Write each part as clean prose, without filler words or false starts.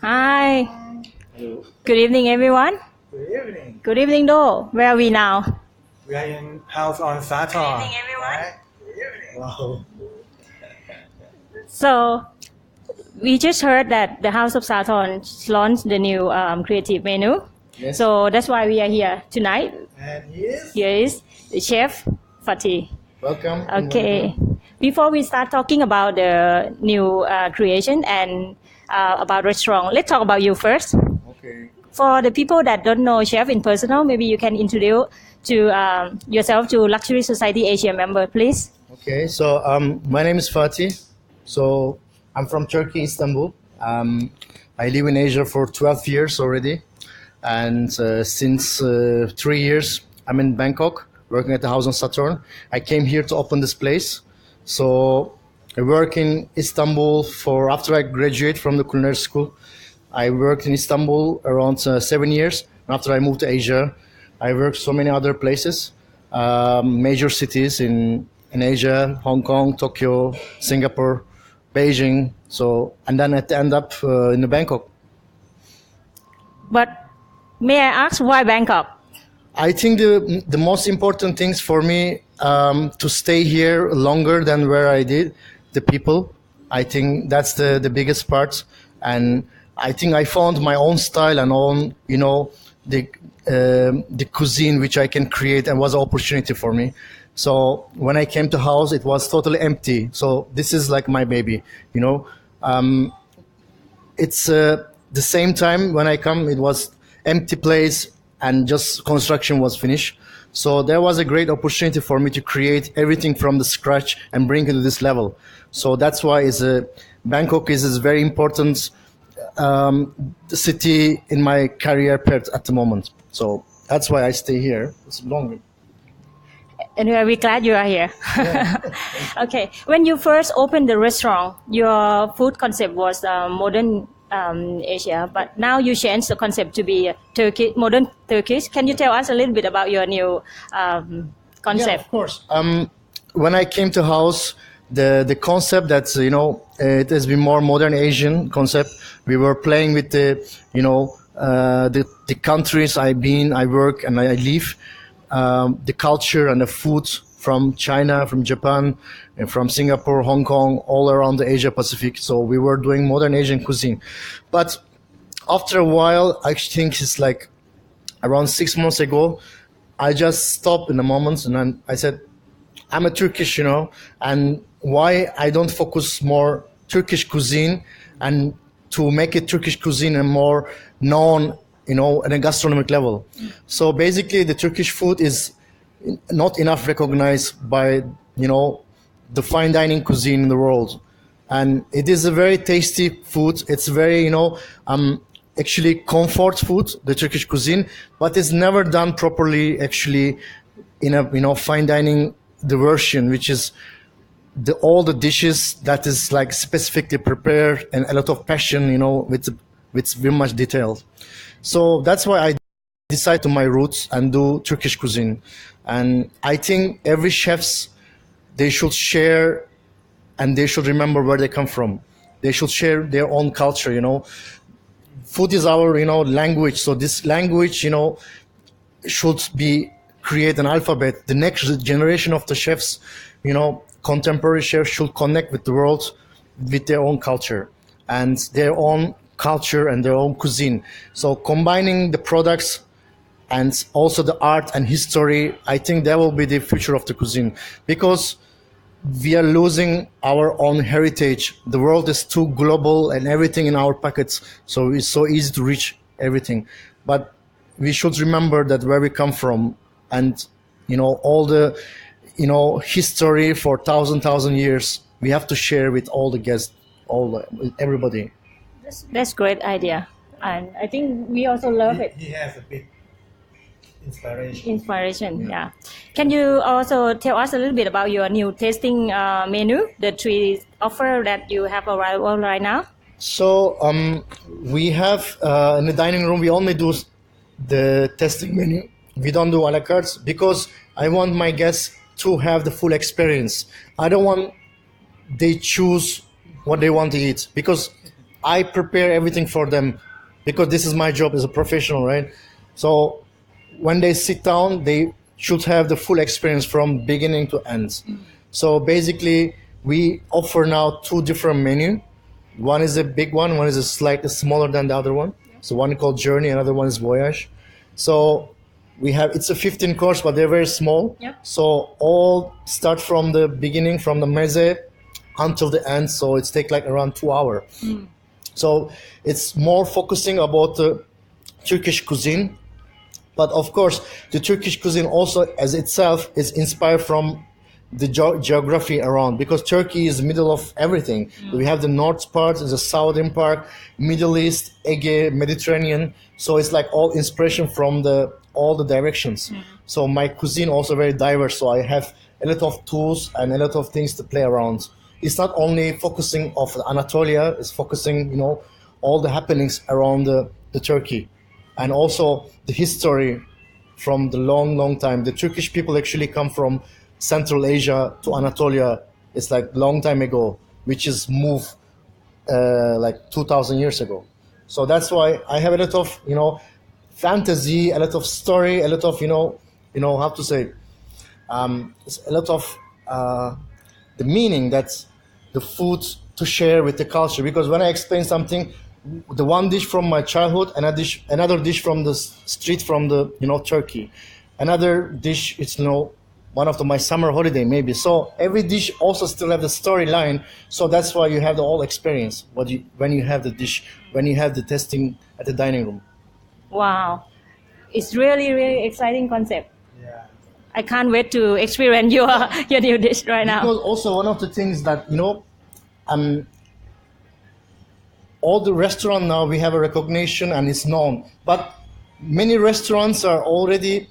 Hi. Hello. Good evening, everyone. Good evening. Good evening, Do. Where are we now? We are in house on Sathorn. Good evening, everyone. Right? Good evening. Wow. So, we just heard that the House of Sathorn launched the new creative menu. Yes. So, that's why we are here tonight. And yes. Here is the chef, Fatih. Welcome. Okay. Before we start talking about the new creation and about restaurant, let's talk about you first. Okay. For the people that don't know Chef in personal, maybe you can introduce to yourself to Luxury Society Asia member, please. Okay, so my name is Fatih. So I'm from Turkey, Istanbul. I live in Asia for 12 years already. And since 3 years, I'm in Bangkok, working at the House on Sathorn. I came here to open this place. So I work in Istanbul after I graduate from the culinary school. I worked in Istanbul around 7 years. After I moved to Asia, I worked so many other places, major cities in Asia, Hong Kong, Tokyo, Singapore, Beijing. So, and then I end up in Bangkok. But may I ask why Bangkok? I think the most important things for me to stay here longer than where I did, the people. I think that's the biggest part. And I think I found my own style and own, the cuisine which I can create, and was an opportunity for me. So when I came to house, it was totally empty. So this is like my baby, It's the same time when I come, it was empty place and just construction was finished. So there was a great opportunity for me to create everything from the scratch and bring it to this level. So that's why Bangkok is a very important city in my career path at the moment. So that's why I stay here. It's long. And we are very glad you are here. Yeah. Okay. When you first opened the restaurant, your food concept was modern Asia, but now you changed the concept to be modern Turkish. Can you tell us a little bit about your new concept? Yeah, of course. When I came to house, the concept that it has been more modern Asian concept. We were playing with the countries I work and I live, the culture and the food from China, from Japan, and from Singapore, Hong Kong, all around the Asia Pacific. So we were doing modern Asian cuisine. But after a while, I think it's like around 6 months ago, I just stopped in a moment and then I said, I'm a Turkish, and why I don't focus more Turkish cuisine and to make it Turkish cuisine and more known, at a gastronomic level. So basically the Turkish food is not enough recognized by, the fine dining cuisine in the world. And it is a very tasty food. It's very, actually comfort food, the Turkish cuisine, but it's never done properly actually in a, fine dining the version, which is all the dishes that is like specifically prepared and a lot of passion, with very much detail. So that's why I decided to my roots and do Turkish cuisine. And I think every chefs, they should share and they should remember where they come from. They should share their own culture, Food is our, language. So this language, should be create an alphabet. The next generation of the chefs, contemporary chefs should connect with the world with their own culture and their own culture and their own cuisine. So combining the products and also the art and history, I think that will be the future of the cuisine, because we are losing our own heritage. The world is too global and everything in our pockets. So it's so easy to reach everything. But we should remember that where we come from and, all the, history for thousand years, we have to share with all the guests, with everybody. That's great idea. And I think we also love it. He has a big inspiration. Inspiration, yeah. Can you also tell us a little bit about your new tasting menu, the 3 offer that you have available right now? So we have in the dining room, we only do the tasting menu. We don't do a la carte because I want my guests to have the full experience. I don't want they choose what they want to eat, because I prepare everything for them because this is my job as a professional, right? So when they sit down, they should have the full experience from beginning to end. So basically, we offer now two different menu. One is a big one is a slightly smaller than the other one. So one called Journey, another one is Voyage. So we have, it's a 15 course, but they're very small. Yep. So all start from the beginning, from the meze until the end. So it's take like around 2 hours. So it's more focusing about the Turkish cuisine. But of course, the Turkish cuisine also as itself is inspired from the geography around, because Turkey is the middle of everything. We have the north part, the southern part, Middle East, Ege, Mediterranean. So it's like all inspiration from all the directions. So my cuisine also very diverse. So I have a lot of tools and a lot of things to play around. It's not only focusing of Anatolia, it's focusing, all the happenings around the Turkey, and also the history from the long time. The Turkish people actually come from Central Asia to Anatolia. It's like long time ago, which is moved like 2,000 years ago. So that's why I have a lot of, fantasy, a lot of story, a lot of, how to say, it's a lot of the meaning that's the food to share with the culture. Because when I explain something, the one dish from my childhood, another dish from the street from the, Turkey, another dish, it's, one of my summer holiday maybe. So every dish also still have the storyline. So that's why you have the whole experience when you have the dish, when you have the testing at the dining room. Wow, it's really, really exciting concept. Yeah. I can't wait to experience your new dish right now. Because also one of the things that, all the restaurant now, we have a recognition and it's known. But many restaurants are already,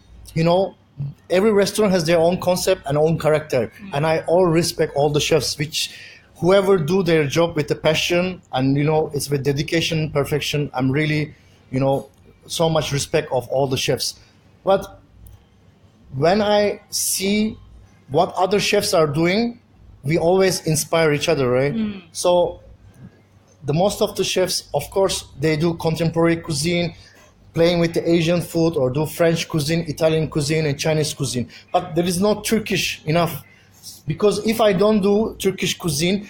every restaurant has their own concept and own character. And I all respect all the chefs, which whoever do their job with the passion and, it's with dedication, perfection. I'm really, so much respect of all the chefs. But when I see what other chefs are doing, we always inspire each other, right? So the most of the chefs, of course, they do contemporary cuisine, playing with the Asian food, or do French cuisine, Italian cuisine, and Chinese cuisine. But there is no Turkish enough. Because if I don't do Turkish cuisine,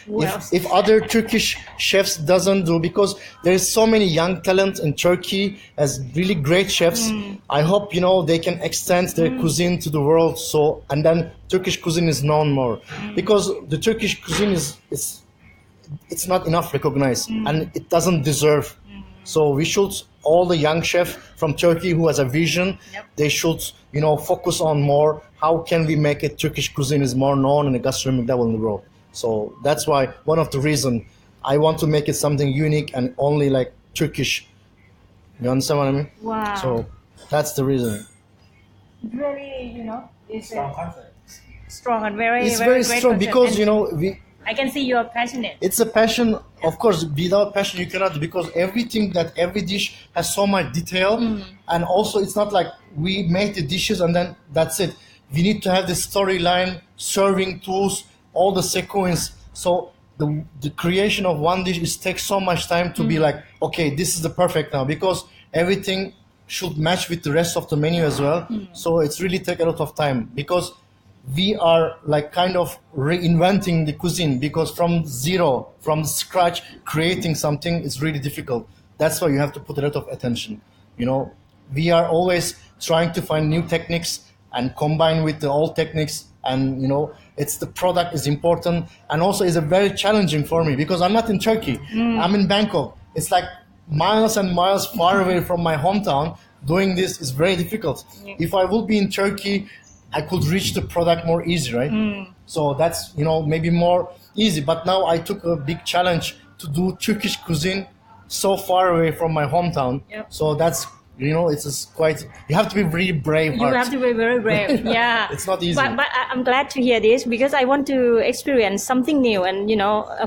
if other Turkish chefs doesn't do, because there is so many young talent in Turkey as really great chefs. I hope, they can extend their cuisine to the world. So, and then Turkish cuisine is known more. Because the Turkish cuisine it's not enough recognized, and it doesn't deserve. So we should, all the young chef from Turkey who has a vision, they should, focus on more. How can we make it Turkish cuisine is more known in a gastronomic level in the world? So that's why one of the reason I want to make it something unique and only like Turkish. You understand what I mean? Wow. So that's the reason. Really, it's Strong concept. strong and very, It's very very great strong concept. because, And I can see you're passionate. it's a passion. Of course, without passion, you cannot do, because every dish has so much detail. And also, it's not like we make the dishes and then that's it. We need to have the storyline, serving tools, all the sequence. So the creation of one dish takes so much time to be like, okay, this is the perfect now, because everything should match with the rest of the menu as well. So it's really take a lot of time, because we are like kind of reinventing the cuisine, because from zero, from scratch, creating something is really difficult. That's why you have to put a lot of attention. We are always trying to find new techniques and combine with the old techniques. And, it's the product is important. And also it's a very challenging for me, because I'm not in Turkey. I'm in Bangkok. It's like miles and miles far away from my hometown. Doing this is very difficult. If I would be in Turkey, I could reach the product more easy, right? So that's, maybe more easy. But now I took a big challenge to do Turkish cuisine so far away from my hometown. So that's, it's just quite, you have to be really brave. You have to be very brave. Yeah. It's not easy. But I'm glad to hear this, because I want to experience something new. And,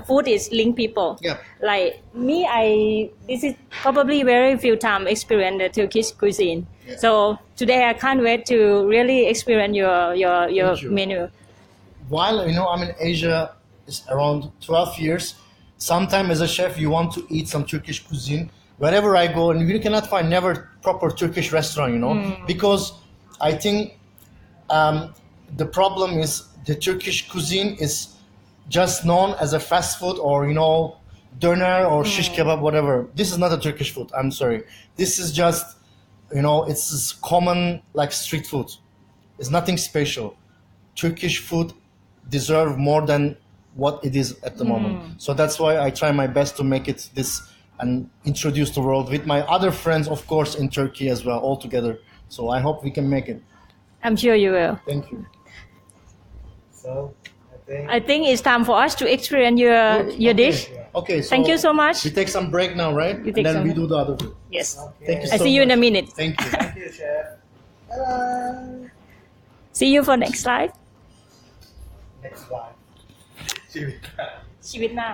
food is link people. Yeah. Like me, this is probably very few time experience the Turkish cuisine. Yeah. So today I can't wait to really experience your Thank you. menu. While, I'm in Asia, it's around 12 years. sometimes as a chef you want to eat some Turkish cuisine. Wherever I go, and you cannot find never proper Turkish restaurant, because I think the problem is the Turkish cuisine is just known as a fast food or doner or shish kebab, whatever. This is not a Turkish food. I'm sorry. This is just it's common like street food. It's nothing special. Turkish food deserve more than what it is at the moment. So that's why I try my best to make it this and introduce the world with my other friends, of course, in Turkey as well, all together. So I hope we can make it. I'm sure you will. Thank you. So I think it's time for us to experience your dish. Okay. So Thank you so much. We take some break now, right? You take and then some- we do the other food. Yes. Thank you I so see you in a much. minute. Thank you. thank you, chef. Bye. See you for next slide. Next slide. ชีวิต ชีวิตหน้า